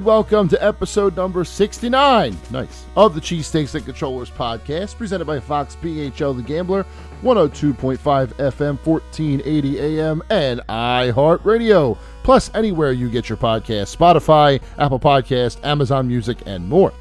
Welcome to episode number 69, of the Cheesesteaks and Controllers podcast, presented by Fox PHL The Gambler, 102.5 FM, 1480 AM, and iHeartRadio, plus anywhere you get your podcast, Spotify, Apple Podcast, Amazon Music, and more.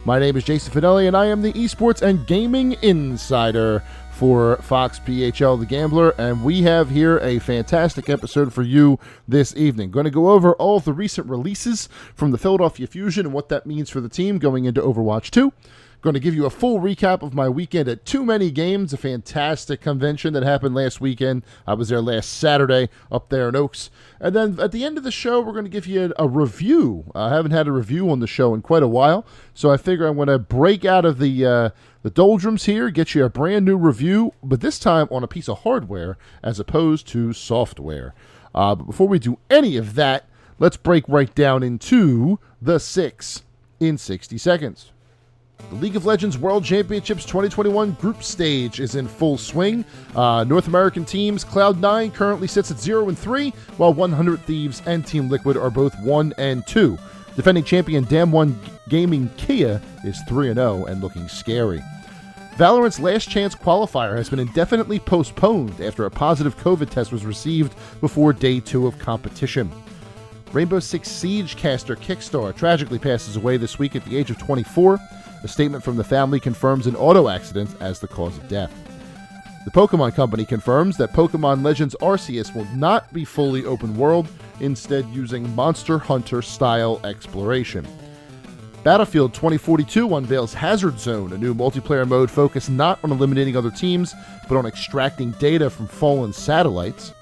My name is Jason Finelli, and I am the esports and gaming insider for Fox PHL The Gambler, and we have here a fantastic episode for you this evening. Going to go over all of the recent releases from the Philadelphia Fusion and what that means for the team going into Overwatch 2. Going to give you a full recap of my weekend at TooManyGames, a fantastic convention that happened last weekend. I was there last Saturday up there in Oaks. And then at the end of the show, we're going to give you a review. I haven't had a review on the show in quite a while, so I figure I'm going to break out of the doldrums here, get you a brand new review, but this time on a piece of hardware as opposed to software. But before we do any of that, let's break right down into the 6 in 60 seconds. The League of Legends World Championships 2021 group stage is in full swing. North American teams, Cloud9 currently sits at 0-3, while 100 Thieves and Team Liquid are both 1-2. Defending champion Dam1 Gaming Kia is 3-0 and looking scary. Valorant's Last Chance qualifier has been indefinitely postponed after a positive COVID test was received before day 2 of competition. Rainbow Six Siege caster Kickstar tragically passes away this week at the age of 24. A statement from the family confirms an auto accident as the cause of death. The Pokemon Company confirms that Pokemon Legends Arceus will not be fully open world, instead using Monster Hunter style exploration. Battlefield 2042 unveils Hazard Zone, a new multiplayer mode focused not on eliminating other teams, but on extracting data from fallen satellites.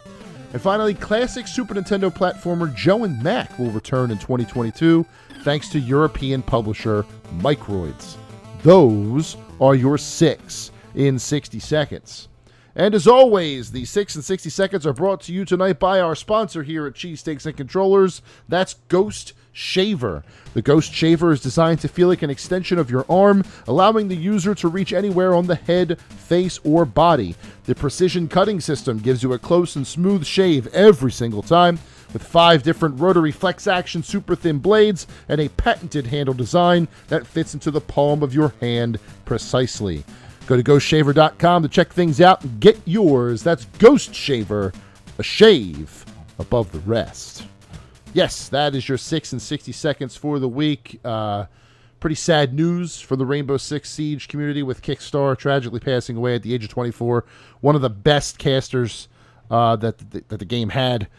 And finally, classic Super Nintendo platformer Joe and Mac will return in 2022, thanks to European publisher Microids. Those are your 6 in 60 seconds. And as always, the 6 in 60 seconds are brought to you tonight by our sponsor here at Cheesesteaks and Controllers. That's Ghost Shaver. The Ghost Shaver is designed to feel like an extension of your arm, allowing the user to reach anywhere on the head, face, or body. The precision cutting system gives you a close and smooth shave every single time, with 5 different rotary flex action super thin blades and a patented handle design that fits into the palm of your hand precisely. Go to ghostshaver.com to check things out and get yours. That's Ghost Shaver, a shave above the rest. Yes, that is your 6 in 60 seconds for the week. Pretty sad news for the Rainbow Six Siege community, with Kickstar tragically passing away at the age of 24. One of the best casters that the game had.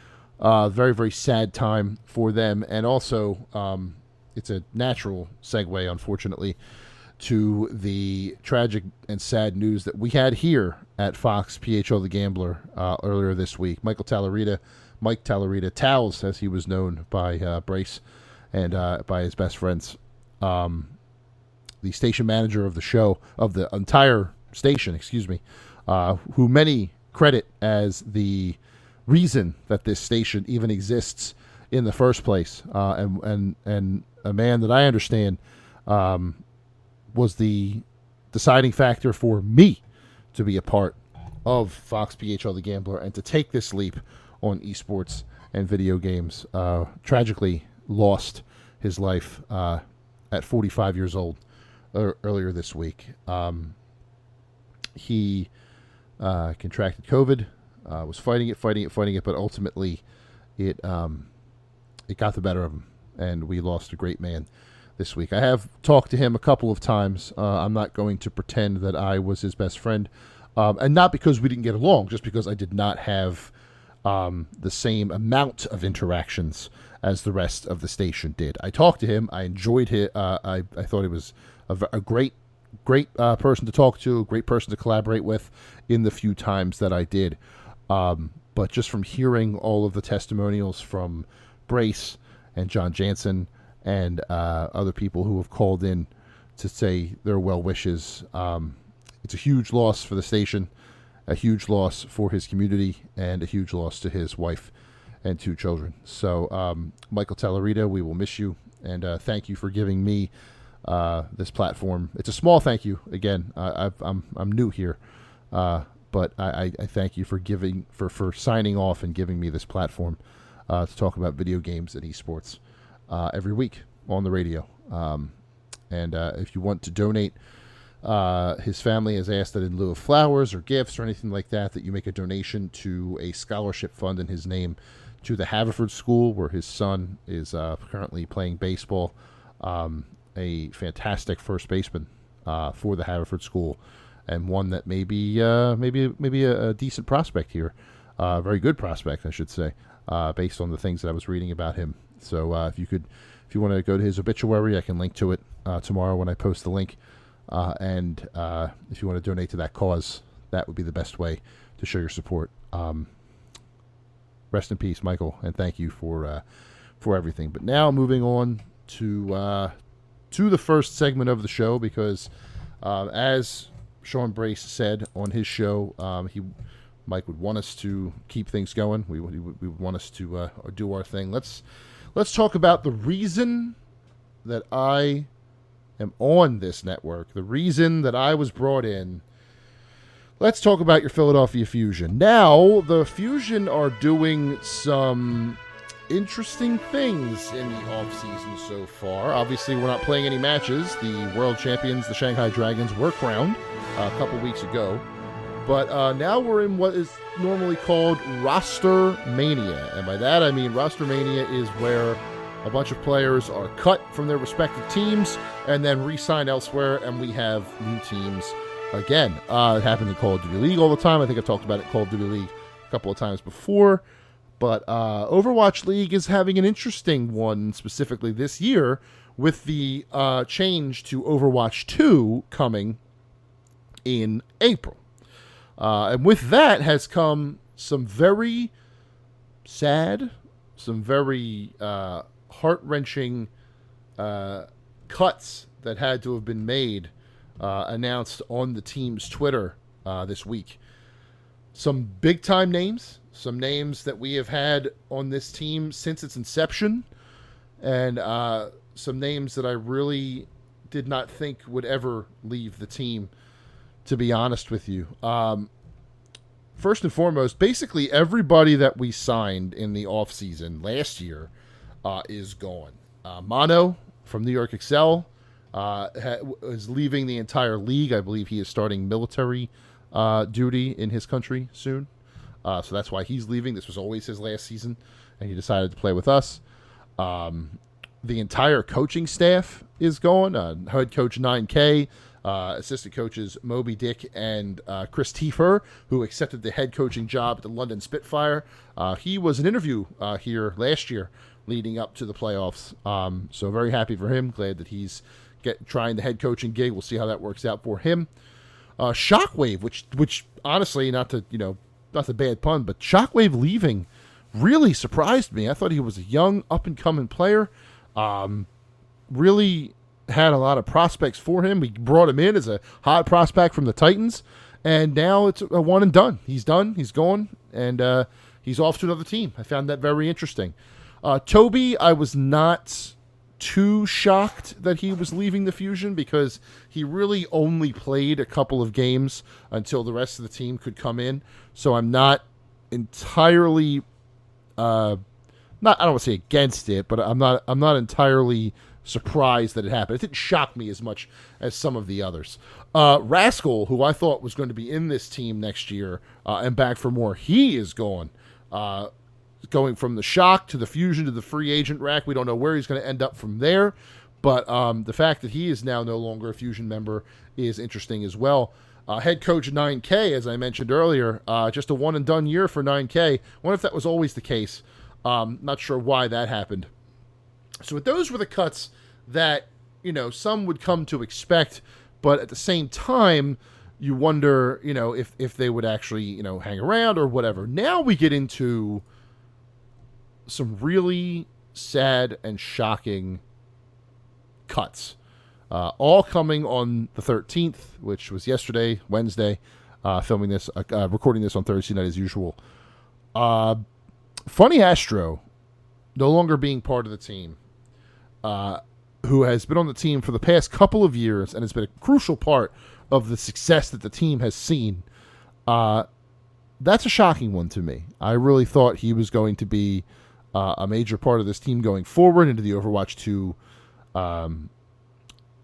Very, very sad time for them. And also, it's a natural segue, unfortunately, to the tragic and sad news that we had here at Fox PHL The Gambler earlier this week. Mike Tallarita, Towels, as he was known by Brace and by his best friends, the station manager of the show, of the entire station, who many credit as the reason that this station even exists in the first place, and a man that I understand was the deciding factor for me to be a part of Fox PHL The Gambler and to take this leap on esports and video games. Tragically lost his life at 45 years old earlier this week. He contracted COVID, was fighting it, but ultimately it got the better of him, and we lost a great man this week. I have talked to him a couple of times. I'm not going to pretend that I was his best friend, and not because we didn't get along, just because I did not have the same amount of interactions as the rest of the station did. I talked to him. I enjoyed it. I thought he was a great person to talk to, a great person to collaborate with in the few times that I did. But just from hearing all of the testimonials from Brace and John Jansen and other people who have called in to say their well wishes. It's a huge loss for the station, a huge loss for his community, and a huge loss to his wife and 2 children. So, Michael Tellerita, we will miss you, and thank you for giving me this platform. It's a small thank you. Again, I'm new here, but I thank you for for signing off and giving me this platform to talk about video games and esports every week on the radio. And if you want to donate, his family has asked that in lieu of flowers or gifts or anything like that, that you make a donation to a scholarship fund in his name to the Haverford School, where his son is currently playing baseball. A fantastic first baseman for the Haverford School, and one that maybe a decent prospect here, very good prospect, I should say, based on the things that I was reading about him. So if you want to go to his obituary, I can link to it tomorrow when I post the link. And if you want to donate to that cause, that would be the best way to show your support. Rest in peace, Michael, and thank you for everything. But now moving on to the first segment of the show, because as Sean Brace said on his show, Mike would want us to keep things going. We would want us to do our thing. Let's talk about the reason that I am on this network, the reason that I was brought in. Let's talk about your Philadelphia Fusion. Now, the Fusion are doing some interesting things in the offseason so far. Obviously, we're not playing any matches. The world champions, the Shanghai Dragons, were crowned a couple weeks ago. But now we're in what is normally called Roster Mania. And by that, I mean Roster Mania is where a bunch of players are cut from their respective teams and then re-signed elsewhere, and we have new teams again. It happened in Call of Duty League all the time. I think I've talked about it in Call of Duty League a couple of times before. But Overwatch League is having an interesting one specifically this year with the change to Overwatch 2 coming in April. And with that has come some very sad, some very heart-wrenching cuts that had to have been made, announced on the team's Twitter this week. Some big-time names, some names that we have had on this team since its inception, and some names that I really did not think would ever leave the team, to be honest with you. First and foremost, basically everybody that we signed in the offseason last year is gone. Mono from New York Excel is leaving the entire league. I believe he is starting military duty in his country soon. So that's why he's leaving. This was always his last season, and he decided to play with us. The entire coaching staff is gone. Head coach 9K, assistant coaches Moby Dick and Chris Tiefer, who accepted the head coaching job at the London Spitfire. He was an interview here last year leading up to the playoffs. So very happy for him. Glad that he's trying the head coaching gig. We'll see how that works out for him. Shockwave, which honestly, not the bad pun, but Shockwave leaving really surprised me. I thought he was a young, up-and-coming player. Really had a lot of prospects for him. We brought him in as a hot prospect from the Titans, and now it's a one and done. He's done. He's gone, and he's off to another team. I found that very interesting. Toby, I was not too shocked that he was leaving the Fusion because he really only played a couple of games until the rest of the team could come in. So I'm not entirely I don't want to say against it, but I'm not entirely surprised that it happened. It didn't shock me as much as some of the others. Rascal, who I thought was going to be in this team next year and back for more, he is gone. Going from the Shock to the Fusion to the free agent rack. We don't know where he's going to end up from there, but the fact that he is now no longer a Fusion member is interesting as well. Head coach 9K, as I mentioned earlier, just a one-and-done year for 9K. I wonder if that was always the case. Not sure why that happened. So those were the cuts that, some would come to expect, but at the same time, you wonder, if they would actually, hang around or whatever. Now we get into some really sad and shocking cuts. All coming on the 13th, which was yesterday, Wednesday. Filming this, recording this on Thursday night as usual. Funny Astro, no longer being part of the team, who has been on the team for the past couple of years and has been a crucial part of the success that the team has seen. That's a shocking one to me. I really thought he was going to be a major part of this team going forward into the Overwatch 2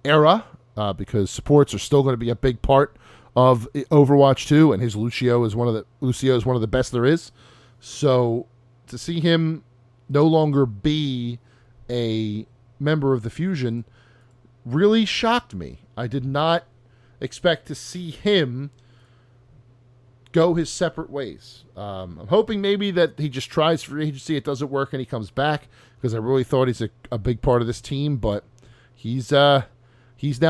era, because supports are still going to be a big part of Overwatch 2, and his Lucio is one of the best there is. So to see him no longer be a member of the Fusion really shocked me. I did not expect to see him go his separate ways. I'm hoping maybe that he just tries free agency, it doesn't work, and he comes back, because I really thought he's a big part of this team, but he's now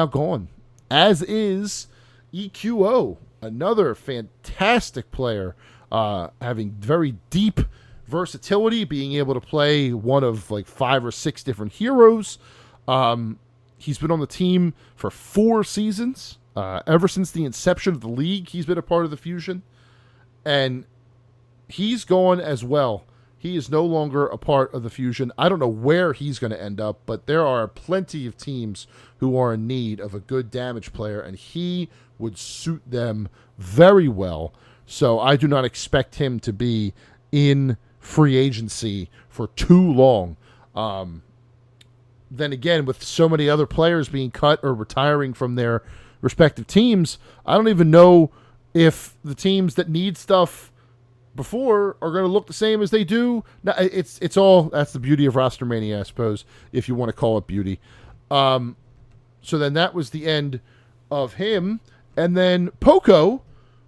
gone. As is EQO, another fantastic player, having very deep versatility, being able to play one of like 5 or 6 different heroes. He's been on the team for 4 seasons. Ever since the inception of the league, he's been a part of the Fusion. And he's gone as well. He is no longer a part of the Fusion. I don't know where he's going to end up, but there are plenty of teams who are in need of a good damage player, and he would suit them very well. So I do not expect him to be in free agency for too long. Then again, with so many other players being cut or retiring from their respective teams, I don't even know if the teams that need stuff before are going to look the same as they do. Now, it's all, that's the beauty of roster mania, I suppose, if you want to call it beauty. So then that was the end of him. And then Poco,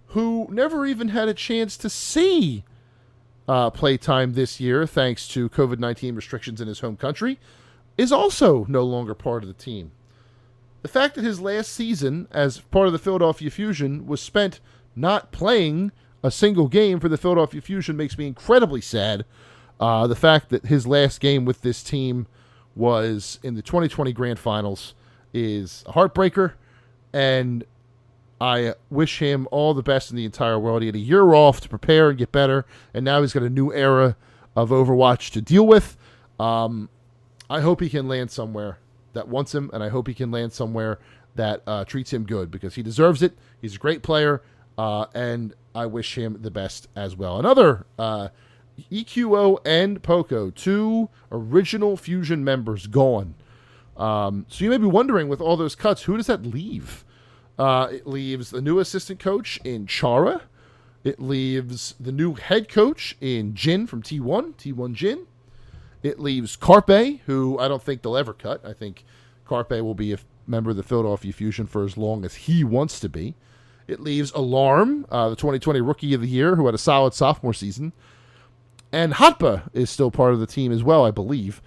who never even had a chance to see playtime this year, thanks to COVID-19 restrictions in his home country, is also no longer part of the team. The fact that his last season as part of the Philadelphia Fusion was spent not playing a single game for the Philadelphia Fusion makes me incredibly sad. The fact that his last game with this team was in the 2020 Grand Finals is a heartbreaker, and I wish him all the best in the entire world. He had a year off to prepare and get better, and now he's got a new era of Overwatch to deal with. I hope he can land somewhere that wants him, and I hope he can land somewhere that treats him good, because he deserves it. He's a great player, and I wish him the best as well. Another EQO and Poco, 2 original Fusion members gone. So you may be wondering, with all those cuts, who does that leave? It leaves the new assistant coach in Chara. It leaves the new head coach in Jin from T1 Jin. It leaves Carpe, who I don't think they'll ever cut. I think Carpe will be a member of the Philadelphia Fusion for as long as he wants to be. It leaves Alarm, the 2020 Rookie of the Year, who had a solid sophomore season. And Hatpa is still part of the team as well, I believe.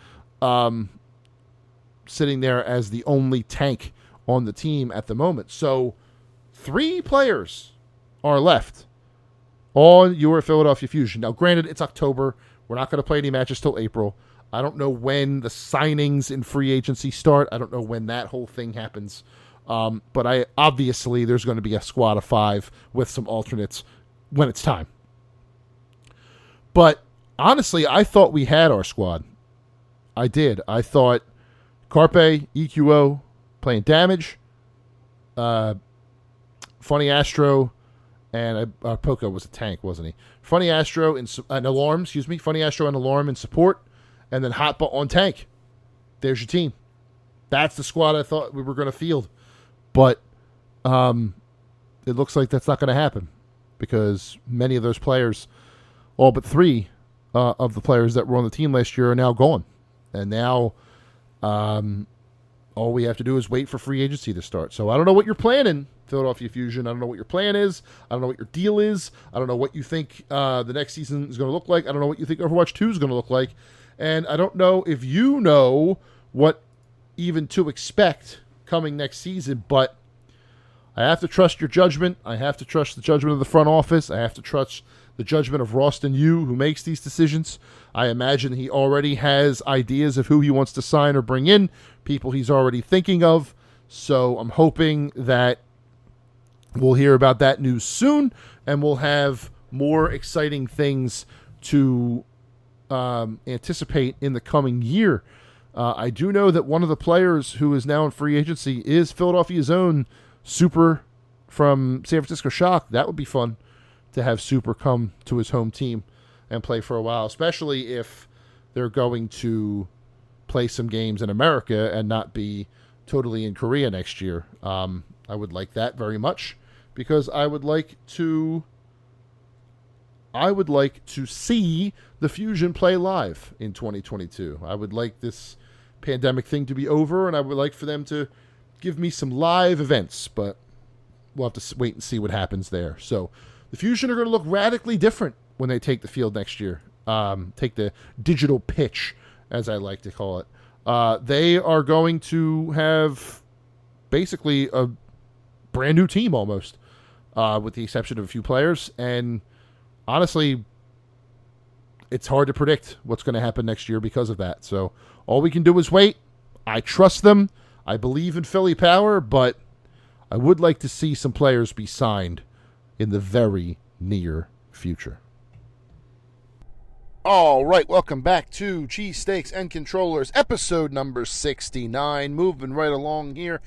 Sitting there as the only tank on the team at the moment. So 3 players are left on your Philadelphia Fusion. Now, granted, it's October. We're not going to play any matches till April. I don't know when the signings in free agency start. I don't know when that whole thing happens. But obviously there's going to be a squad of 5 with some alternates when it's time. But honestly, I thought we had our squad. I did. I thought Carpe, EQO, playing damage, Funny Astro, and Poco was a tank, wasn't he? Funny Astro and Alarm, Funny Astro and Alarm in support, and then Hotba on tank. There's your team. That's the squad I thought we were going to field. But it looks like that's not going to happen, because many of those players, all but 3 of the players that were on the team last year, are now gone. And now all we have to do is wait for free agency to start. So I don't know what you're planning, Philadelphia Fusion. I don't know what your plan is. I don't know what your deal is. I don't know what you think the next season is going to look like. I don't know what you think Overwatch 2 is going to look like. And I don't know if you know what even to expect coming next season, but I have to trust your judgment. I have to trust the judgment of the front office. I have to trust the judgment of Roston Yu, who makes these decisions. I imagine he already has ideas of who he wants to sign or bring in, people he's already thinking of. So I'm hoping that we'll hear about that news soon, and we'll have more exciting things to anticipate in the coming year. I do know that one of the players who is now in free agency is Philadelphia's own Super from San Francisco Shock. That would be fun to have Super come to his home team and play for a while, especially if they're going to play some games in America and not be totally in Korea next year. I would like that very much, because I would like to see the Fusion play live in 2022. I would like this pandemic thing to be over, and I would like for them to give me some live events, but we'll have to wait and see what happens there. So the Fusion are going to look radically different when they take the field next year. Take the digital pitch, as I like to call it. They are going to have basically a brand new team almost, with the exception of a few players. And honestly, it's hard to predict what's going to happen next year because of that. So all we can do is wait. I trust them. I believe in Philly power, but I would like to see some players be signed in the very near future. All right, welcome back to Cheesesteaks and Controllers, episode number 69. Moving right along here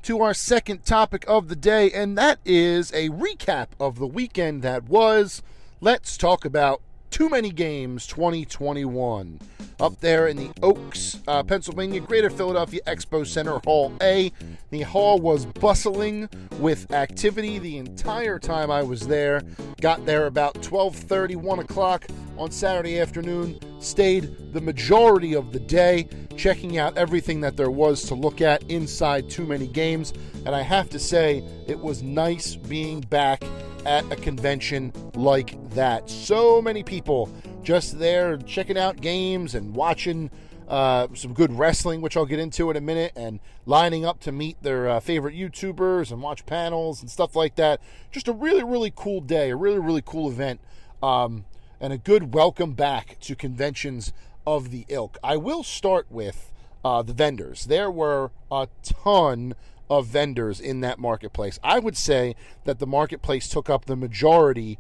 to our second topic of the day, and that is a recap of the weekend that was. Let's talk about TooManyGames 2021. Up there in the Oaks, Pennsylvania, Greater Philadelphia Expo Center, Hall A. The hall was bustling with activity the entire time I was there. Got there about 12:30, 1 o'clock on Saturday afternoon. Stayed the majority of the day, checking out everything that there was to look at inside TooManyGames. And I have to say, it was nice being back at a convention like that. So many people just there checking out games and watching some good wrestling, which I'll get into in a minute, and lining up to meet their favorite YouTubers and watch panels and stuff like that. Just a really, really cool day, a really, really cool event, and a good welcome back to conventions of the ilk. I will start with the vendors. There were a ton of vendors in that marketplace. I would say that the marketplace took up the majority,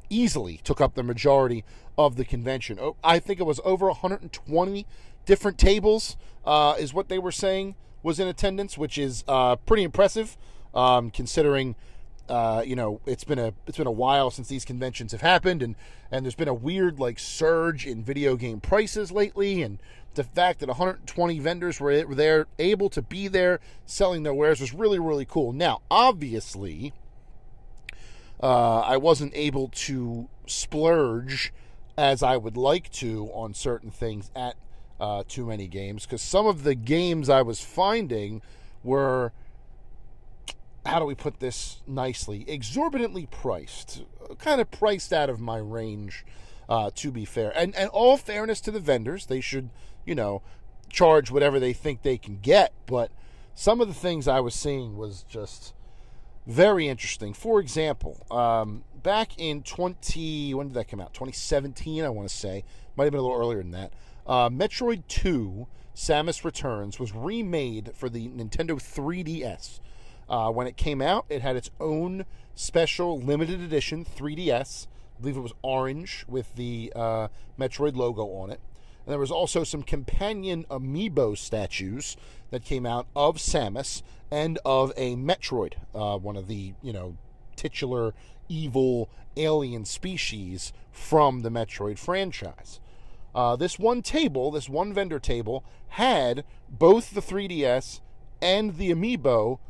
easily took up the majority of the convention. I think it was over 120 different tables is what they were saying was in attendance, which is pretty impressive, considering it's been a while since these conventions have happened, and there's been a weird surge in video game prices lately, and the fact that 120 vendors were there, able to be there selling their wares, was really, really cool. Now, obviously, I wasn't able to splurge as I would like to on certain things at TooManyGames, because some of the games I was finding were, how do we put this nicely, exorbitantly priced, kind of priced out of my range, to be fair. And all fairness to the vendors, they should, charge whatever they think they can get, but some of the things I was seeing was just very interesting. For example, back in when did that come out? 2017, I want to say. Might have been a little earlier than that. Metroid 2, Samus Returns, was remade for the Nintendo 3DS. When it came out, it had its own special limited edition 3DS. I believe it was orange with the Metroid logo on it. And there was also some companion amiibo statues that came out of Samus and of a Metroid, one of the, titular evil alien species from the Metroid franchise. This one vendor table, had both the 3DS and the amiibo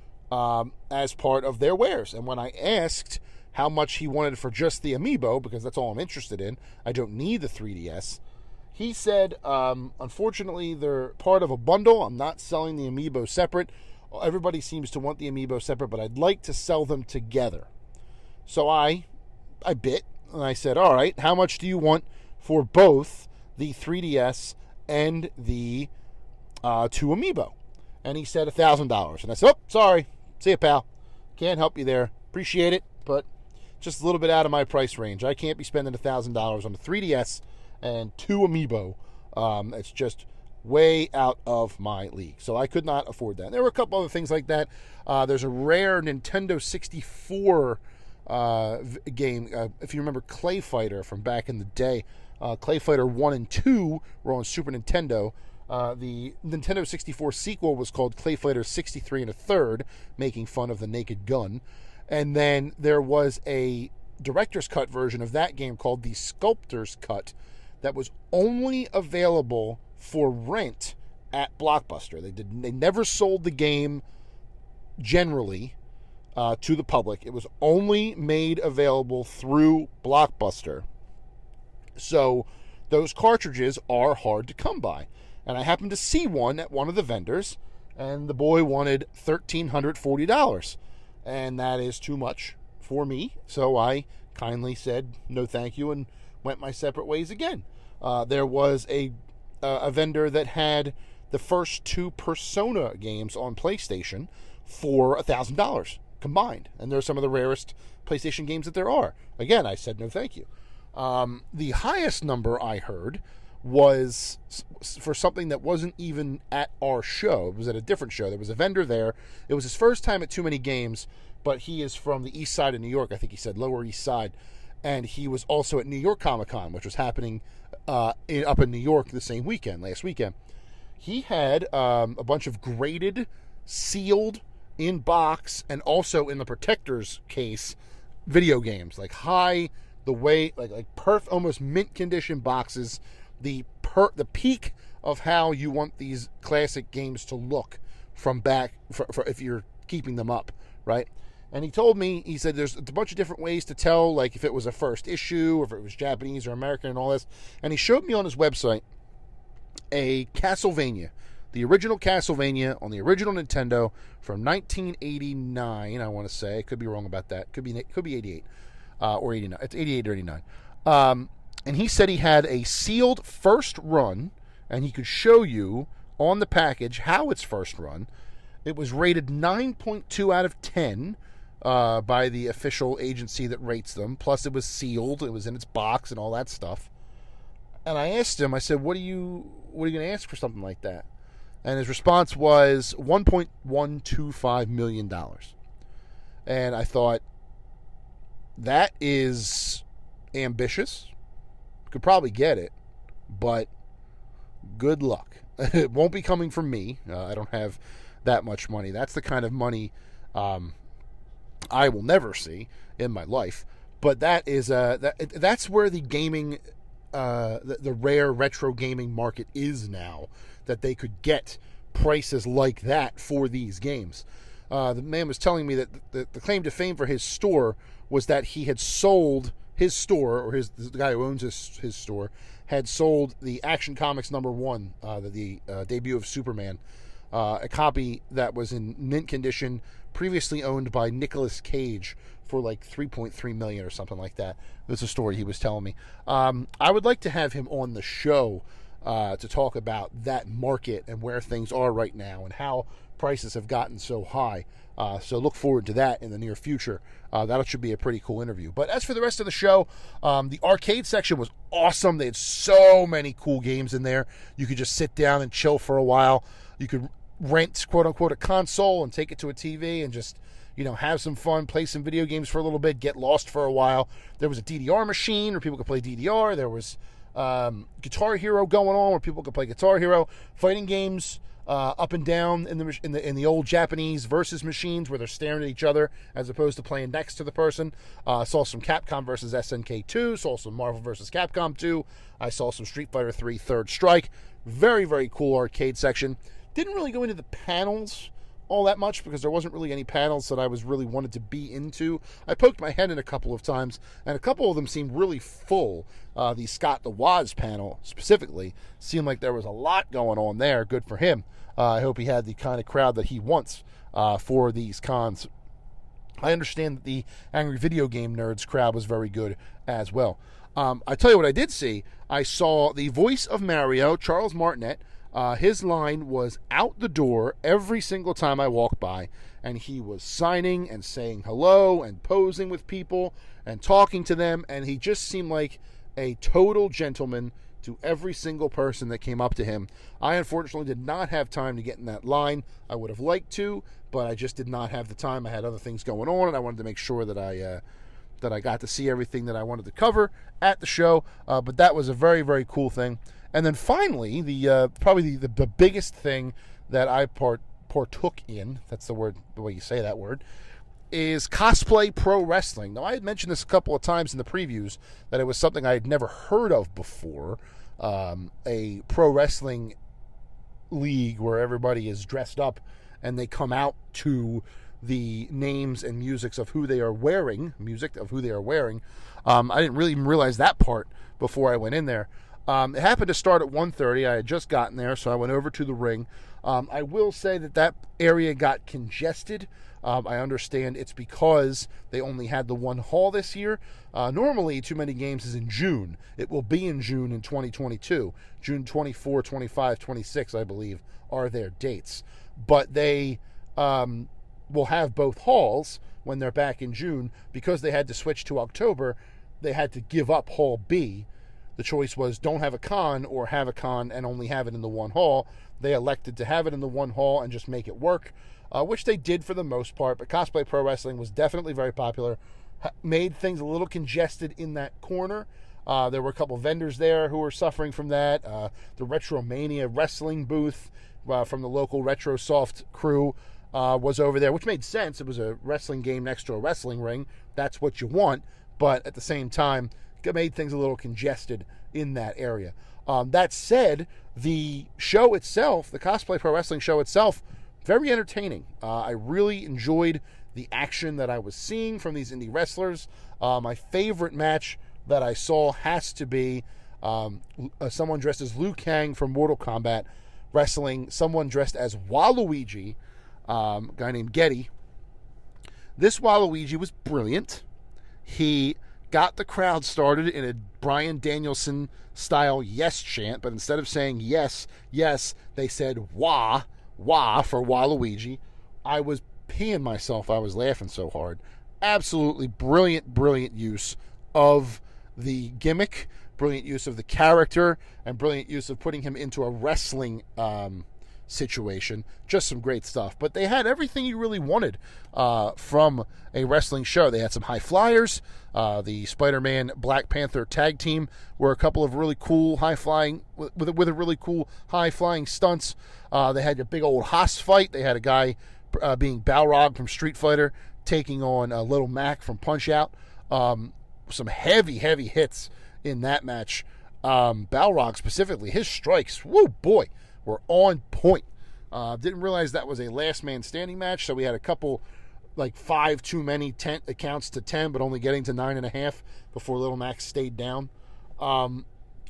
as part of their wares. And when I asked how much he wanted for just the amiibo, because that's all I'm interested in, I don't need the 3DS, he said, unfortunately, they're part of a bundle. I'm not selling the amiibo separate. Everybody seems to want the amiibo separate, but I'd like to sell them together. So I bit, and I said, all right, how much do you want for both the 3DS and the 2 amiibo? And he said $1,000. And I said, oh, sorry. See you, pal. Can't help you there. Appreciate it, but just a little bit out of my price range. I can't be spending $1,000 on the 3DS and 2 amiibo. It's just way out of my league. So I could not afford that. And there were a couple other things like that. There's a rare Nintendo 64 game. If you remember Clay Fighter from back in the day, Clay Fighter 1 and 2 were on Super Nintendo. The Nintendo 64 sequel was called Clay Fighter 63 and a third, making fun of the Naked Gun. And then there was a director's cut version of that game called the Sculptor's Cut that was only available for rent at Blockbuster. They never sold the game generally to the public. It was only made available through Blockbuster. So those cartridges are hard to come by. And I happened to see one at one of the vendors, and the boy wanted $1,340. And that is too much for me. So I kindly said no thank you and went my separate ways again. There was a vendor that had the first 2 Persona games on PlayStation for $1,000 combined. And they're some of the rarest PlayStation games that there are. Again, I said no thank you. The highest number I heard was for something that wasn't even at our show. It was at a different show. There was a vendor there. It was his first time at TooManyGames, but he is from the east side of New York. I think he said Lower East Side. And he was also at New York Comic Con, which was happening up in New York the same weekend, last weekend. He had a bunch of graded, sealed, in box, and also in the protector's case, video games. Like almost mint condition boxes. The peak of how you want these classic games to look from back for if you're keeping them up, right? And he told me, he said there's a bunch of different ways to tell, like if it was a first issue, or if it was Japanese or American and all this. And he showed me on his website a Castlevania, the original Castlevania on the original Nintendo from 1989, I want to say. I could be wrong about that. Could be 88 or 89. It's 88 or 89. And he said he had a sealed first run, and he could show you on the package how it's first run. It was rated 9.2 out of 10 by the official agency that rates them. Plus, it was sealed. It was in its box and all that stuff. And I asked him, I said, what are you going to ask for something like that? And his response was $1.125 million. And I thought, that is ambitious. Could probably get it, but good luck. It won't be coming from me. I don't have that much money. That's the kind of money I will never see in my life. But that is that's where the gaming, the rare retro gaming market is now. That they could get prices like that for these games. The man was telling me that the claim to fame for his store was that he had sold his store, or the guy who owns his store, had sold the Action Comics #1, the debut of Superman, a copy that was in mint condition, previously owned by Nicolas Cage for like $3.3 million or something like that. That's a story he was telling me. I would like to have him on the show to talk about that market and where things are right now and how prices have gotten so high. So look forward to that in the near future. That should be a pretty cool interview. But as for the rest of the show, the arcade section was awesome. They had so many cool games in there. You could just sit down and chill for a while. You could rent, quote-unquote, a console and take it to a TV and just, have some fun, play some video games for a little bit, get lost for a while. There was a DDR machine where people could play DDR. There was Guitar Hero going on where people could play Guitar Hero. Fighting games up and down in the old Japanese versus machines where they're staring at each other as opposed to playing next to the person. Saw some Capcom versus SNK 2. Saw some Marvel versus Capcom 2. I saw some Street Fighter 3 Third Strike. Very, very cool arcade section. Didn't really go into the panels all that much because there wasn't really any panels that I was really wanted to be into. I poked my head in a couple of times, and a couple of them seemed really full. The Scott the Woz panel specifically seemed like there was a lot going on there. Good for him. I hope he had the kind of crowd that he wants for these cons. I understand that the Angry Video Game Nerds crowd was very good as well. I tell you what I did see. I saw the voice of Mario, Charles Martinet. His line was out the door every single time I walked by, and he was signing and saying hello and posing with people and talking to them, and he just seemed like a total gentleman to every single person that came up to him. I unfortunately did not have time to get in that line. I would have liked to, but I just did not have the time. I had other things going on, and I wanted to make sure that I got to see everything that I wanted to cover at the show. But that was a very, very cool thing. And then finally, probably the biggest thing that I partook in, that's the way you say that word, is cosplay pro wrestling. Now, I had mentioned this a couple of times in the previews that it was something I had never heard of before, a pro wrestling league where everybody is dressed up and they come out to the names and music of who they are wearing. I didn't really even realize that part before I went in there. It happened to start at 1:30. I had just gotten there, so I went over to the ring. I will say that area got congested. I understand it's because they only had the one hall this year. Normally, Too Many Games is in June. It will be in June in 2022. June 24, 25, 26, I believe, are their dates. But they will have both halls when they're back in June. Because they had to switch to October, they had to give up Hall B. The choice was don't have a con or have a con and only have it in the one hall. They elected to have it in the one hall and just make it work, which they did for the most part. But Cosplay Pro Wrestling was definitely very popular. Made things a little congested in that corner. There were a couple vendors there who were suffering from that. The Retromania wrestling booth from the local RetroSoft crew was over there, which made sense. It was a wrestling game next to a wrestling ring. That's what you want. But at the same time, it made things a little congested in that area. That said, the show itself, the Cosplay Pro Wrestling show itself, very entertaining. I really enjoyed the action that I was seeing from these indie wrestlers. My favorite match that I saw has to be someone dressed as Liu Kang from Mortal Kombat wrestling someone dressed as Waluigi, a guy named Getty. This Waluigi was brilliant. He got the crowd started in a Bryan Danielson style yes chant, but instead of saying yes, yes, they said wah, wah for Waluigi. I was peeing myself. I was laughing so hard. Absolutely brilliant, brilliant use of the gimmick, brilliant use of the character, and brilliant use of putting him into a wrestling situation. Just some great stuff. But they had everything you really wanted from a wrestling show. They had some high flyers. The Spider-Man Black Panther tag team were a couple of really cool high flying with a really cool high flying stunts. They had a big old Haas fight. They had a guy being Balrog from Street Fighter taking on Little Mac from Punch Out. Some heavy hits in that match. Balrog specifically, his strikes, whoa boy, were on point. Didn't realize that was a last man standing match, so we had a couple, like 5 too many accounts to 10, but only getting to 9.5 before Little Max stayed down.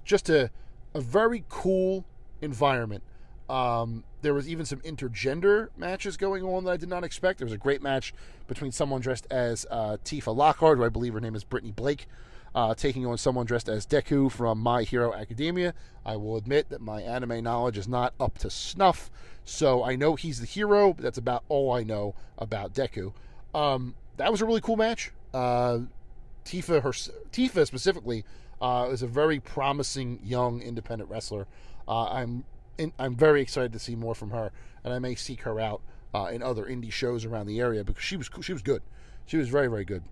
Just a very cool environment. There was even some intergender matches going on that I did not expect. There was a great match between someone dressed as Tifa Lockhart, who I believe her name is Brittany Blake, taking on someone dressed as Deku from My Hero Academia. I will admit that my anime knowledge is not up to snuff, so I know he's the hero, but that's about all I know about Deku. That was a really cool match. Tifa specifically is a very promising young independent wrestler. I'm very excited to see more from her, and I may seek her out in other indie shows around the area because she was good. She was very, very good.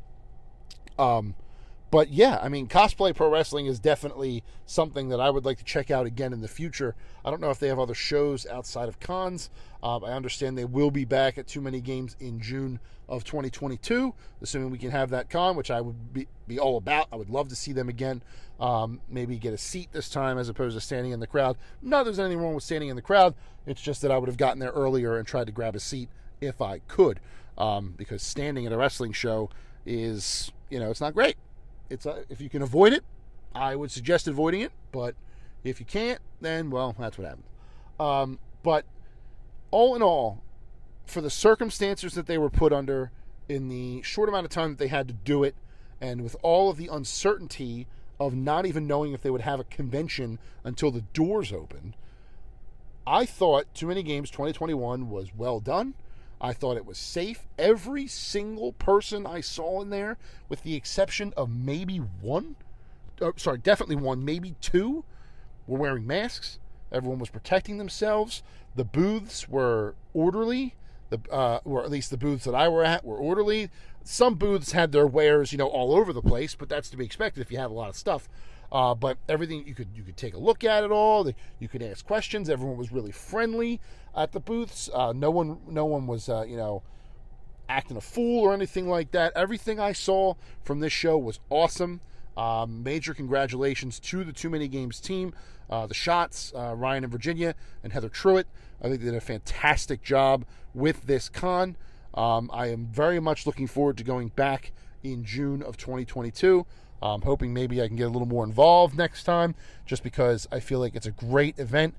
But yeah, I mean, Cosplay Pro Wrestling is definitely something that I would like to check out again in the future. I don't know if they have other shows outside of cons. I understand they will be back at Too Many Games in June of 2022, assuming we can have that con, which I would be all about. I would love to see them again. Maybe get a seat this time as opposed to standing in the crowd. Not that there's anything wrong with standing in the crowd. It's just that I would have gotten there earlier and tried to grab a seat if I could, because standing at a wrestling show is, it's not great. If you can avoid it, I would suggest avoiding it. But if you can't, then, well, that's what happens. But all in all, for the circumstances that they were put under in the short amount of time that they had to do it, and with all of the uncertainty of not even knowing if they would have a convention until the doors opened, I thought Too Many Games 2021 was well done. I thought it was safe. Every single person I saw in there, with the exception of maybe definitely one, maybe two, were wearing masks. Everyone was protecting themselves. The booths were orderly, or at least the booths that I were at were orderly. Some booths had their wares, all over the place, but that's to be expected if you have a lot of stuff. But everything, you could take a look at it all. You could ask questions. Everyone was really friendly at the booths. No one was acting a fool or anything like that. Everything I saw from this show was awesome. Major congratulations to the TooManyGames team. The Shots, Ryan and Virginia, and Heather Truitt. I think they did a fantastic job with this con. I am very much looking forward to going back in June of 2022. I'm hoping maybe I can get a little more involved next time, just because I feel like it's a great event.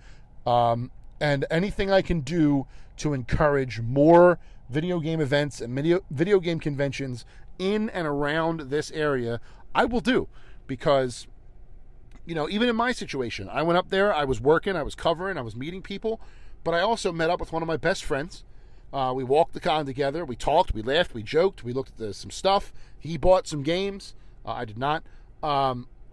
And anything I can do to encourage more video game events and video game conventions in and around this area, I will do. Because, even in my situation, I went up there, I was working, I was covering, I was meeting people, but I also met up with one of my best friends. We walked the con together, we talked, we laughed, we joked, we looked at some stuff. He bought some games. I did not.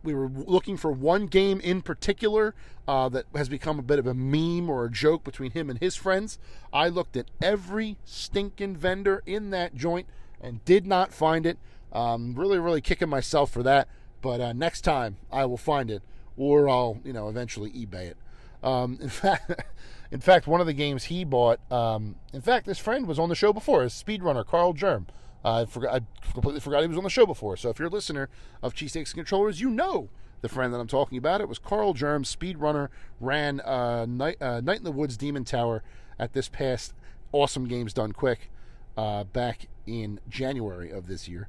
We were looking for one game in particular that has become a bit of a meme or a joke between him and his friends. I looked at every stinking vendor in that joint and did not find it. Really, really kicking myself for that. But next time I will find it, or I'll, eventually eBay it. In fact, one of the games he bought. This friend was on the show before. His speedrunner Carl Germ. I completely forgot he was on the show before. So if you're a listener of Cheesesteaks and Controllers, you know the friend that I'm talking about. It was Carl Germ, speedrunner, ran Night in the Woods Demon Tower at this past Awesome Games Done Quick back in January of this year.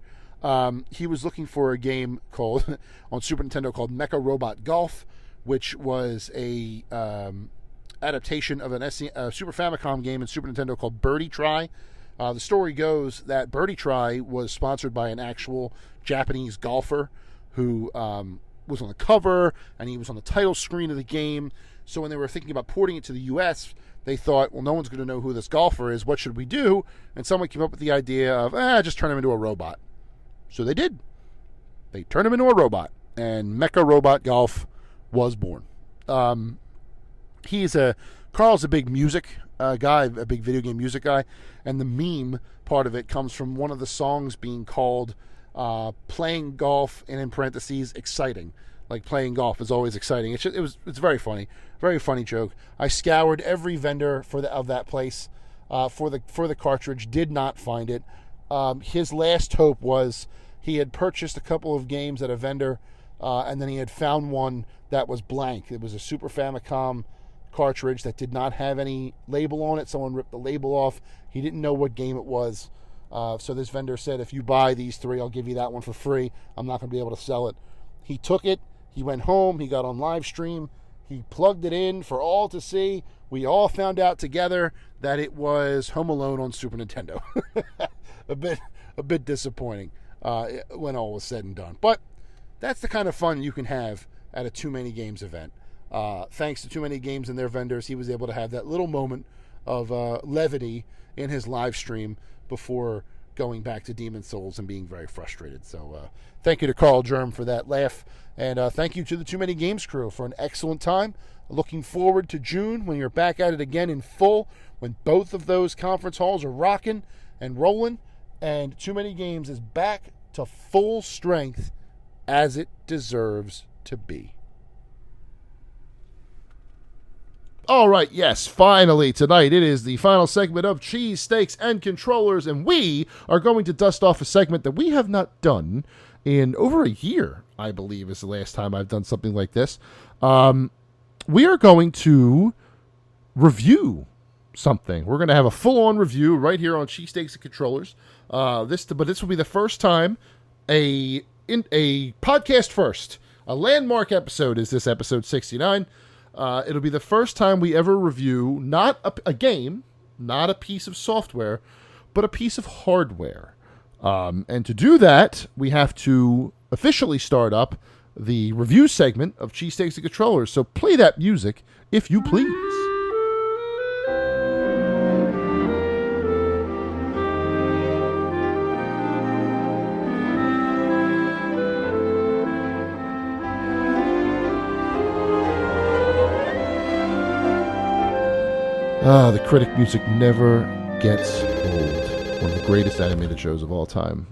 He was looking for a game called on Super Nintendo called Mecha Robot Golf, which was a adaptation of a Super Famicom game in Super Nintendo called Birdie Try. The story goes that Birdie Try was sponsored by an actual Japanese golfer who was on the cover, and he was on the title screen of the game. So when they were thinking about porting it to the U.S., they thought, well, no one's going to know who this golfer is. What should we do? And someone came up with the idea of, just turn him into a robot. So they did. They turned him into a robot, and Mecha Robot Golf was born. Carl's a big music guy, a big video game music guy, and the meme part of it comes from one of the songs being called playing golf, and in parentheses, exciting. Like, playing golf is always exciting. It's very funny. Very funny joke. I scoured every vendor of that place for the cartridge, did not find it. His last hope was he had purchased a couple of games at a vendor, and then he had found one that was blank. It was a Super Famicom cartridge that did not have any label on it. Someone ripped the label off. He didn't know what game it was. So this vendor said, if you buy these three, I'll give you that one for free. I'm not going to be able to sell it. He took it. He went home. He got on live stream. He plugged it in for all to see. We all found out together that it was Home Alone on Super Nintendo. a bit disappointing when all was said and done. But that's the kind of fun you can have at a TooManyGames event. Thanks to TooManyGames and their vendors, he was able to have that little moment of levity in his live stream before going back to Demon Souls and being very frustrated. So thank you to Carl Germ for that laugh, and thank you to the TooManyGames crew for an excellent time. Looking forward to June when you're back at it again in full, when both of those conference halls are rocking and rolling, and TooManyGames is back to full strength as it deserves to be. All right, yes, finally tonight it is the final segment of Cheese, Steaks, and Controllers, and we are going to dust off a segment that we have not done in over a year, I believe is the last time I've done something like this. We are going to review something. We're going to have a full-on review right here on Cheese, Steaks, and Controllers. But this will be the first time a podcast first. A landmark episode is this episode 69. It'll be the first time we ever review not a game, not a piece of software, but a piece of hardware. And to do that, we have to officially start up the review segment of Cheesesteaks and Controllers. So play that music, if you please. The critic music never gets old. One of the greatest animated shows of all time.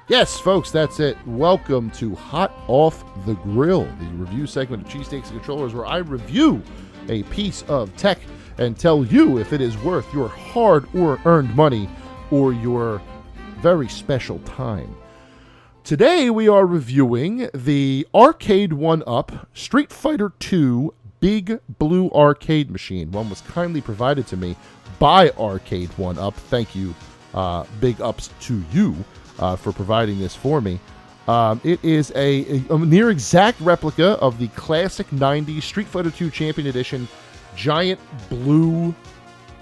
Yes, folks, that's it. Welcome to Hot Off the Grill, the review segment of Cheesesteaks and Controllers, where I review a piece of tech and tell you if it is worth your hard or earned money or your very special time. Today we are reviewing the Arcade1Up Street Fighter II Big Blue arcade machine. One was kindly provided to me by Arcade1Up. Thank you, big ups to you for providing this for me. It is a near exact replica of the classic 90s Street Fighter II Champion Edition giant blue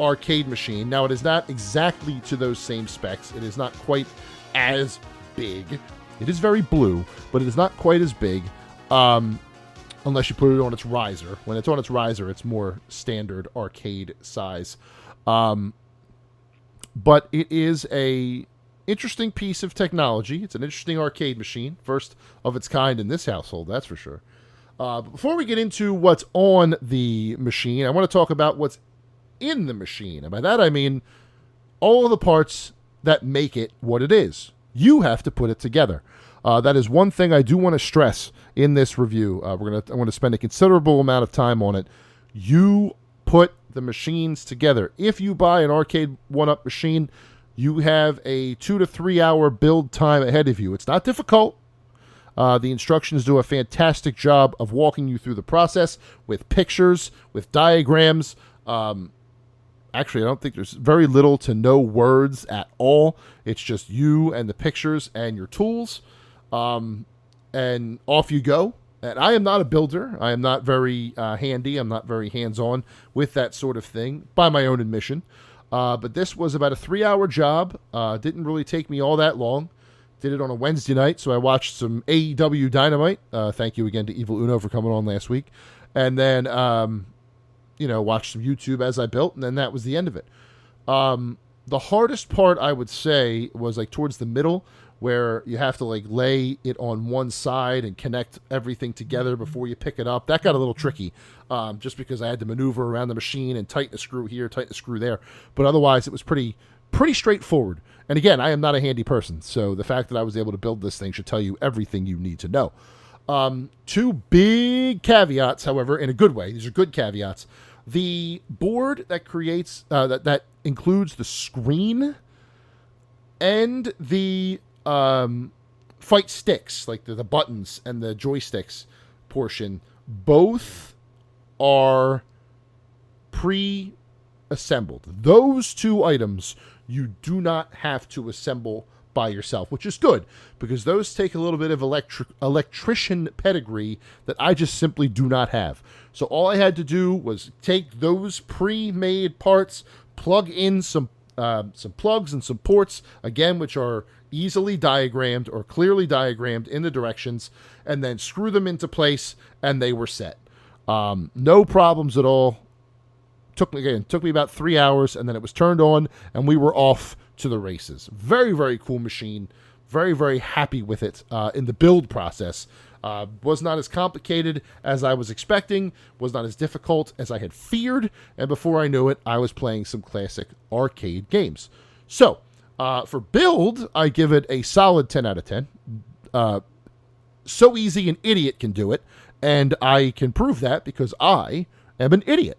arcade machine. Now, it is not exactly to those same specs. It is not quite as big. It is very blue, but it is not quite as big. Unless you put it on its riser. When it's on its riser, it's more standard arcade size. But it is a interesting piece of technology. It's an interesting arcade machine. First of its kind in this household, that's for sure. Before we get into what's on the machine, I want to talk about what's in the machine. And by that I mean all of the parts that make it what it is. You have to put it together. That is one thing I do want to stress in this review. I want to spend a considerable amount of time on it. You put the machines together. If you buy an Arcade1Up machine, you have a 2 to 3 hour build time ahead of you. It's not difficult. The instructions do a fantastic job of walking you through the process with pictures, with diagrams. Actually, I don't think there's very little to no words at all. It's just you and the pictures and your tools. And off you go. And I am not a builder. I am not very handy. I'm not very hands-on with that sort of thing, by my own admission. But this was about a 3-hour job. Didn't really take me all that long. Did it on a Wednesday night, so I watched some AEW Dynamite. Thank you again to Evil Uno for coming on last week. And then, watched some YouTube as I built, and then that was the end of it. The hardest part, I would say, was like towards the middle, where you have to like lay it on one side and connect everything together before you pick it up. That got a little tricky, just because I had to maneuver around the machine and tighten a screw here, tighten a screw there. But otherwise, it was pretty straightforward. And again, I am not a handy person, so the fact that I was able to build this thing should tell you everything you need to know. Two big caveats, however, in a good way. These are good caveats. The board that creates that includes the screen and the fight sticks, like the buttons and the joysticks portion, both are pre-assembled. Those two items you do not have to assemble by yourself, which is good, because those take a little bit of electrician pedigree that I just simply do not have. So all I had to do was take those pre-made parts, plug in some plugs and some ports, again, which are easily diagrammed or clearly diagrammed in the directions, and then screw them into place, and they were set. No problems at all. Took me about 3 hours, and then it was turned on, and we were off to the races. Very, very cool machine. Very, very happy with it in the build process. Was not as complicated as I was expecting, was not as difficult as I had feared, and before I knew it, I was playing some classic arcade games. So, for build, I give it a solid 10 out of 10. So easy an idiot can do it, and I can prove that because I am an idiot.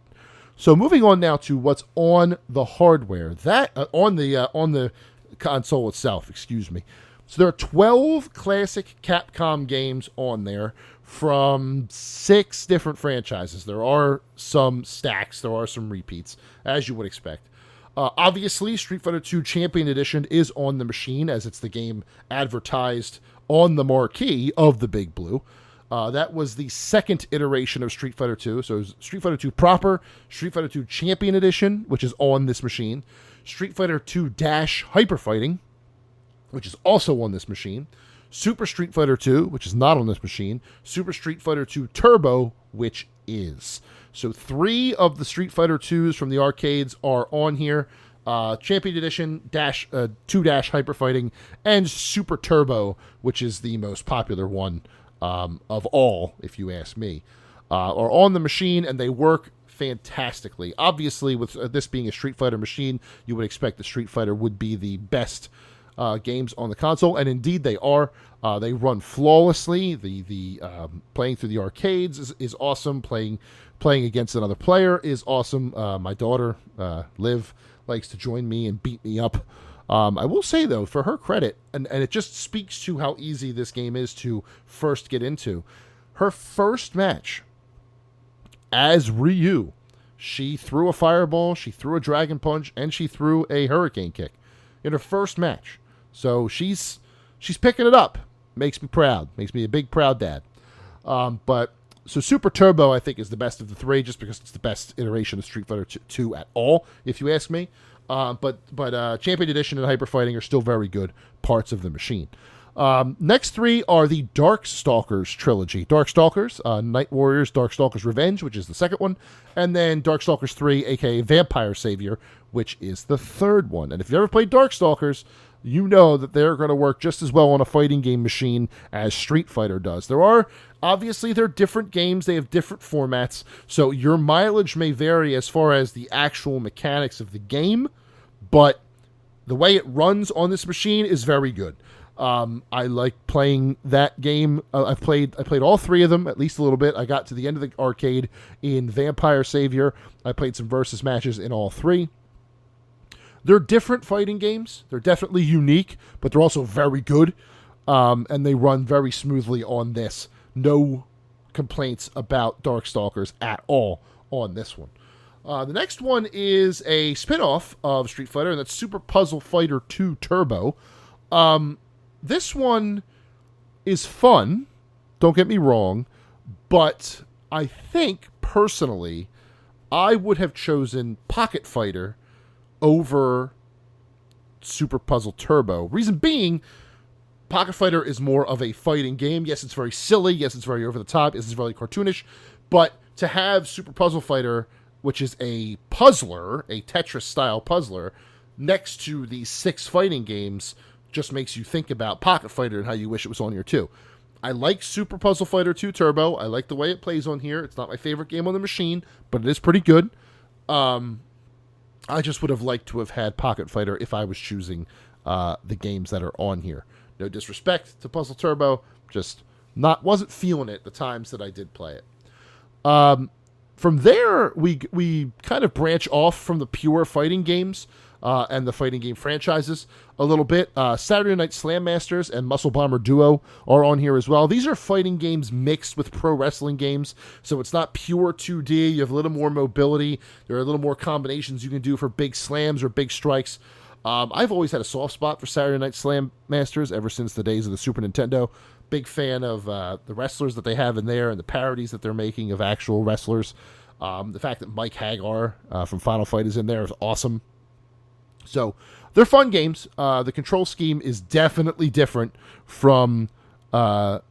So moving on now to what's on the hardware, that on the console itself, excuse me. So there are 12 classic Capcom games on there from 6 different franchises. There are some stacks, there are some repeats, as you would expect. Obviously, Street Fighter II Champion Edition is on the machine, as it's the game advertised on the marquee of the Big Blue. That was the second iteration of Street Fighter II. So it was Street Fighter II proper, Street Fighter II Champion Edition, which is on this machine, Street Fighter II Dash Hyper Fighting, which is also on this machine, Super Street Fighter II, which is not on this machine, Super Street Fighter II Turbo, which is. So 3 of the Street Fighter IIs from the arcades are on here. Champion Edition, 2 Dash Hyper Fighting, and Super Turbo, which is the most popular one of all, if you ask me, are on the machine, and they work fantastically. Obviously, with this being a Street Fighter machine, you would expect the Street Fighter would be the best games on the console, and indeed they are. They run flawlessly. The playing through the arcades is awesome. Playing against another player is awesome. My daughter, Liv, likes to join me and beat me up. I will say, though, for her credit, and it just speaks to how easy this game is to first get into, her first match as Ryu, she threw a fireball, she threw a dragon punch, and she threw a hurricane kick in her first match. So she's picking it up. Makes me proud. Makes me a big proud dad. But Super Turbo, I think, is the best of the three, just because it's the best iteration of Street Fighter 2 at all, if you ask me. But Champion Edition and Hyper Fighting are still very good parts of the machine. Next three are the Darkstalkers trilogy. Darkstalkers, Night Warriors, Darkstalkers Revenge, which is the second one, and then Darkstalkers 3, aka Vampire Savior, which is the third one. And if you've ever played Darkstalkers, you know that they're going to work just as well on a fighting game machine as Street Fighter does. Obviously, they're different games. They have different formats, so your mileage may vary as far as the actual mechanics of the game, but the way it runs on this machine is very good. I like playing that game. I played all three of them, at least a little bit. I got to the end of the arcade in Vampire Savior. I played some versus matches in all three. They're different fighting games. They're definitely unique, but they're also very good. And they run very smoothly on this. No complaints about Darkstalkers at all on this one. The next one is a spin-off of Street Fighter, and that's Super Puzzle Fighter 2 Turbo. This one is fun, don't get me wrong, but I think, personally, I would have chosen Pocket Fighter over Super Puzzle Turbo. Reason being, Pocket Fighter is more of a fighting game. Yes, it's very silly. Yes, it's very over the top. Yes, it's very cartoonish. But to have Super Puzzle Fighter, which is a puzzler, a Tetris-style puzzler, next to these 6 fighting games, just makes you think about Pocket Fighter and how you wish it was on here too. I like Super Puzzle Fighter 2 Turbo. I like the way it plays on here. It's not my favorite game on the machine, but it is pretty good. I just would have liked to have had Pocket Fighter if I was choosing the games that are on here. No disrespect to Puzzle Turbo, just wasn't feeling it the times that I did play it. From there, we kind of branch off from the pure fighting games and the fighting game franchises a little bit. Saturday Night Slam Masters and Muscle Bomber Duo are on here as well. These are fighting games mixed with pro wrestling games, so it's not pure 2D. You have a little more mobility. There are a little more combinations you can do for big slams or big strikes. I've always had a soft spot for Saturday Night Slam Masters ever since the days of the Super Nintendo. Big fan of the wrestlers that they have in there and the parodies that they're making of actual wrestlers. The fact that Mike Hagar from Final Fight is in there is awesome. So they're fun games. The control scheme is definitely different from the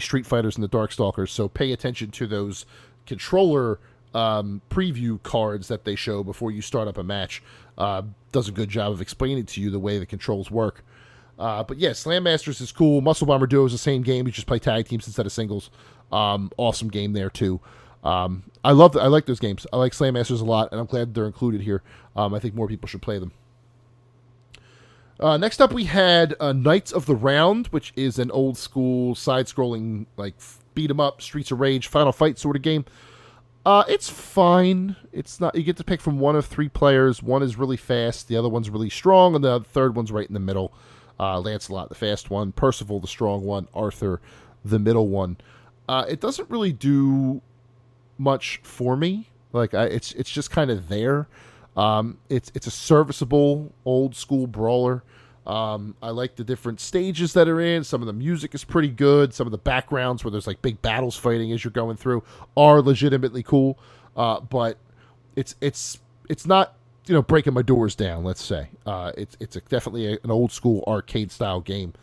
Street Fighters and the Darkstalkers. So pay attention to those controller preview cards that they show before you start up a match. Does a good job of explaining to you the way the controls work. But yeah, Slam Masters is cool. Muscle Bomber Duo is the same game. You just play tag teams instead of singles. Awesome game there too. I like those games. I like Slam Masters a lot, and I'm glad they're included here. I think more people should play them. Next up, we had Knights of the Round, which is an old school side-scrolling like beat 'em up, Streets of Rage, Final Fight sort of game. It's fine. It's not. You get to pick from one of 3 players. One is really fast, the other one's really strong, and the third one's right in the middle. Lancelot, the fast one, Percival, the strong one, Arthur, the middle one. It doesn't really do much for me. Like it's just kind of there. It's a serviceable old school brawler. I like the different stages that are in. Some of the music is pretty good. Some of the backgrounds where there's like big battles fighting as you're going through are legitimately cool. But it's not, breaking my doors down, let's say. It's definitely an old school arcade style game.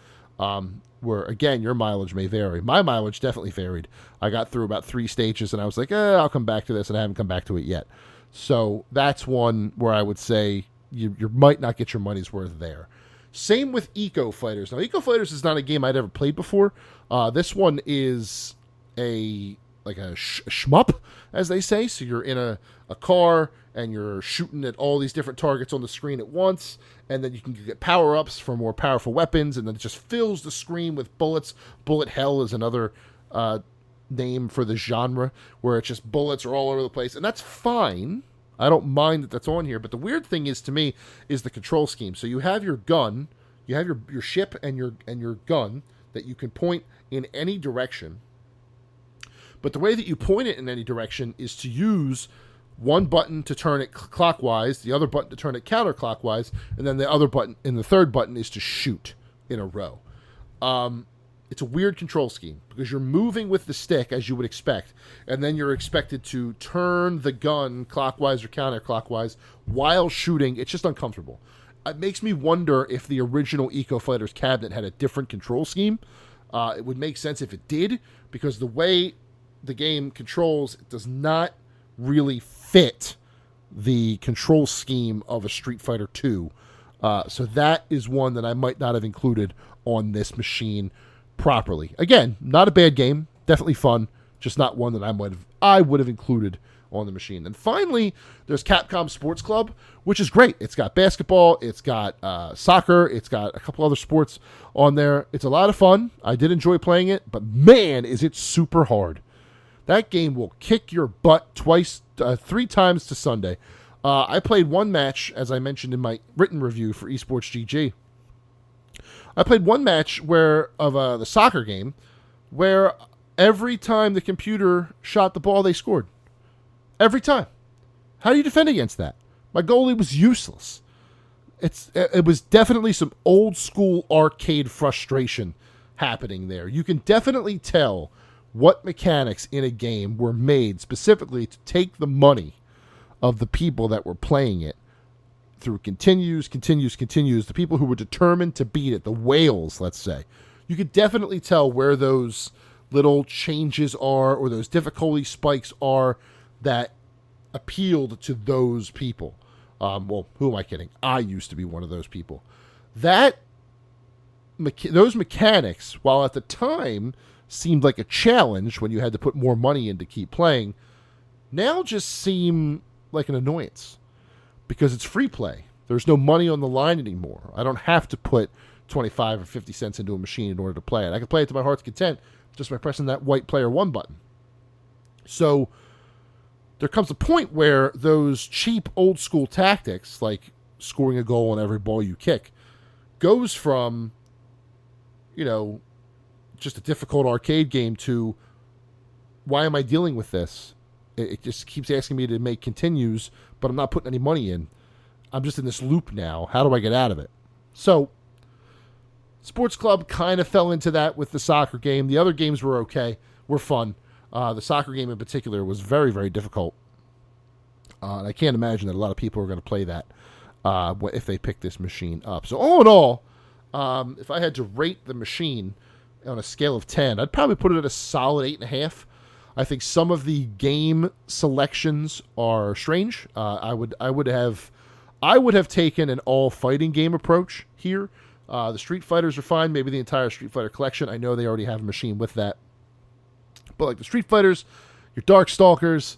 Where again, your mileage may vary. My mileage definitely varied. I got through about 3 stages and I was like, I'll come back to this, and I haven't come back to it yet. So that's one where I would say you might not get your money's worth there. Same with Eco Fighters. Now, Eco Fighters is not a game I'd ever played before. This one is a shmup, as they say. So you're in a car and you're shooting at all these different targets on the screen at once, and then you can get power-ups for more powerful weapons, and then it just fills the screen with bullets. Bullet hell is another name for the genre, where it's just bullets are all over the place, and that's fine. I don't mind that that's on here, but the weird thing is, to me, is the control scheme. So you have your gun, you have your ship and your gun that you can point in any direction. But the way that you point it in any direction is to use one button to turn it clockwise, the other button to turn it counterclockwise, and then the other button, and the third button is to shoot in a row. It's a weird control scheme because you're moving with the stick as you would expect, and then you're expected to turn the gun clockwise or counterclockwise while shooting. It's just uncomfortable. It makes me wonder if the original Eco Fighters cabinet had a different control scheme. It would make sense if it did, because the way the game controls does not really fit the control scheme of a Street Fighter 2. So that is one that I might not have included on this machine properly. Again, not a bad game, definitely fun, just not one that I would have included on the machine. And finally, there's Capcom Sports Club, which is great. It's got basketball, it's got soccer, it's got a couple other sports on there. It's a lot of fun. I did enjoy playing it, but man, is it super hard. That game will kick your butt 3 times to Sunday. I played one match, as I mentioned in my written review for Esports GG. I played one match of the soccer game where every time the computer shot the ball, they scored. Every time. How do you defend against that? My goalie was useless. It was definitely some old school arcade frustration happening there. You can definitely tell what mechanics in a game were made specifically to take the money of the people that were playing it through continues, the people who were determined to beat it, the whales, let's say. You could definitely tell where those little changes are, or those difficulty spikes are, that appealed to those people. Well, who am I kidding? I used to be one of those people. Those mechanics, while at the time seemed like a challenge when you had to put more money in to keep playing, now just seem like an annoyance. Because it's free play. There's no money on the line anymore. I don't have to put 25 or 50 cents into a machine in order to play it. I can play it to my heart's content just by pressing that white player 1 button. So there comes a point where those cheap old school tactics, like scoring a goal on every ball you kick, goes from, just a difficult arcade game to, why am I dealing with this? It just keeps asking me to make continues, but I'm not putting any money in. I'm just in this loop now. How do I get out of it? So, Sports Club kind of fell into that with the soccer game. The other games were okay, were fun. The soccer game in particular was very, very difficult. And I can't imagine that a lot of people are going to play that if they pick this machine up. So, all in all, if I had to rate the machine on a scale of 10, I'd probably put it at a solid 8.5. I think some of the game selections are strange. I would have taken an all fighting game approach here. The Street Fighters are fine. Maybe the entire Street Fighter collection. I know they already have a machine with that. But like the Street Fighters, your Darkstalkers,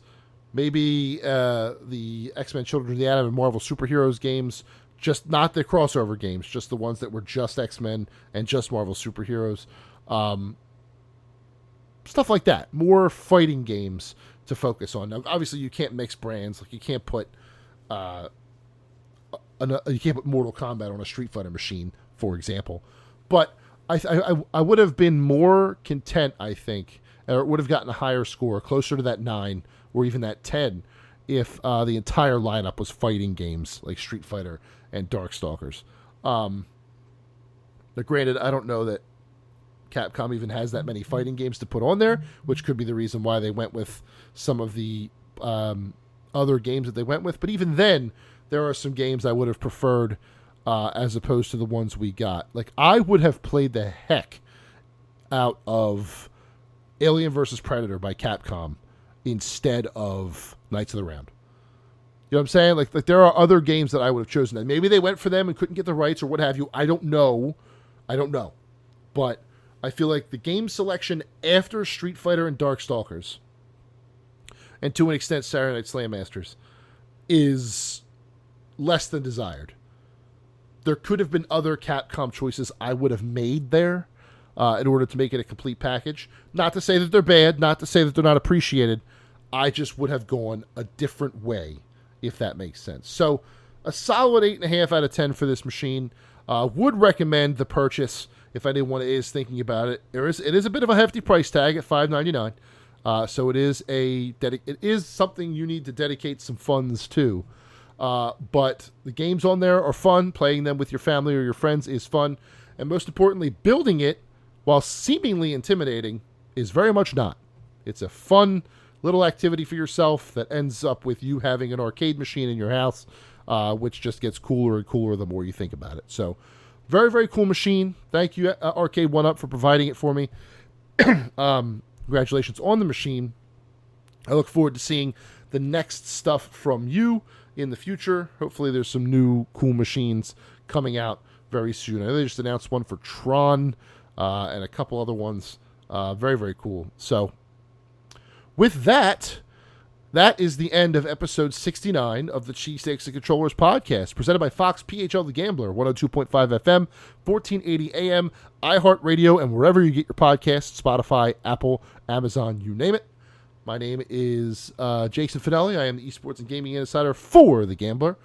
maybe the X-Men Children of the Atom and Marvel Superheroes games, just not the crossover games, just the ones that were just X-Men and just Marvel Superheroes. Stuff like that. More fighting games to focus on. Now, obviously, you can't mix brands. Like you can't put Mortal Kombat on a Street Fighter machine, for example. But I would have been more content, I think, or would have gotten a higher score, closer to that 9 or even that 10, if the entire lineup was fighting games like Street Fighter and Darkstalkers. Now, granted, I don't know that Capcom even has that many fighting games to put on there, which could be the reason why they went with some of the other games that they went with. But even then, there are some games I would have preferred as opposed to the ones we got. Like, I would have played the heck out of Alien vs. Predator by Capcom instead of Knights of the Round. You know what I'm saying? Like there are other games that I would have chosen. And maybe they went for them and couldn't get the rights or what have you. I don't know. But I feel like the game selection after Street Fighter and Darkstalkers and to an extent Saturday Night Slam Masters, is less than desired. There could have been other Capcom choices I would have made there in order to make it a complete package. Not to say that they're bad, not to say that they're not appreciated. I just would have gone a different way, if that makes sense. So a solid 8.5 out of 10 for this machine. Would recommend the purchase if anyone is thinking about it. It is a bit of a hefty price tag at $5.99. So it is something you need to dedicate some funds to. But the games on there are fun. Playing them with your family or your friends is fun. And most importantly, building it, while seemingly intimidating, is very much not. It's a fun little activity for yourself that ends up with you having an arcade machine in your house, which just gets cooler and cooler the more you think about it. So, very, very cool machine. Thank you, Arcade1Up, for providing it for me. Congratulations on the machine. I look forward to seeing the next stuff from you in the future. Hopefully there's some new cool machines coming out very soon. I know they just announced one for Tron and a couple other ones. Very, very cool. So, with that, that is the end of episode 69 of the Cheesesteaks and Controllers podcast, presented by Fox PHL The Gambler, 102.5 FM, 1480 AM, iHeartRadio, and wherever you get your podcasts, Spotify, Apple, Amazon, you name it. My name is Jason Finelli. I am the esports and gaming insider for The Gambler.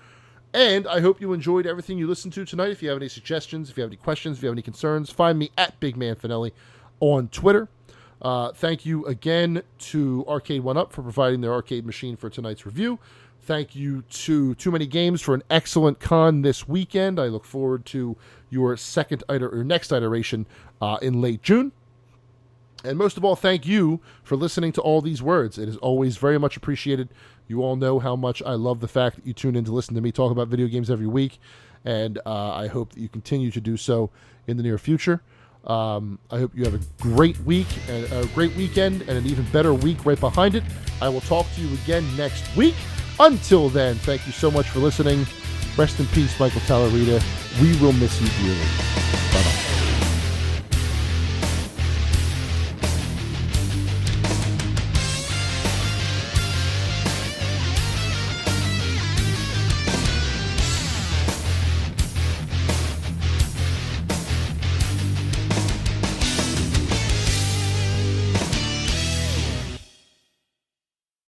And I hope you enjoyed everything you listened to tonight. If you have any suggestions, if you have any questions, if you have any concerns, find me at Big Man Finelli on Twitter. Thank you again to Arcade1Up for providing their arcade machine for tonight's review. Thank you to TooManyGames for an excellent con this weekend. I look forward to your next iteration in late June. And most of all, thank you for listening to all these words. It is always very much appreciated. You all know how much I love the fact that you tune in to listen to me talk about video games every week. And I hope that you continue to do so in the near future. I hope you have a great week and a great weekend and an even better week right behind it. I will talk to you again next week. Until then, thank you so much for listening. Rest in peace, Michael Talarita. We will miss you dearly.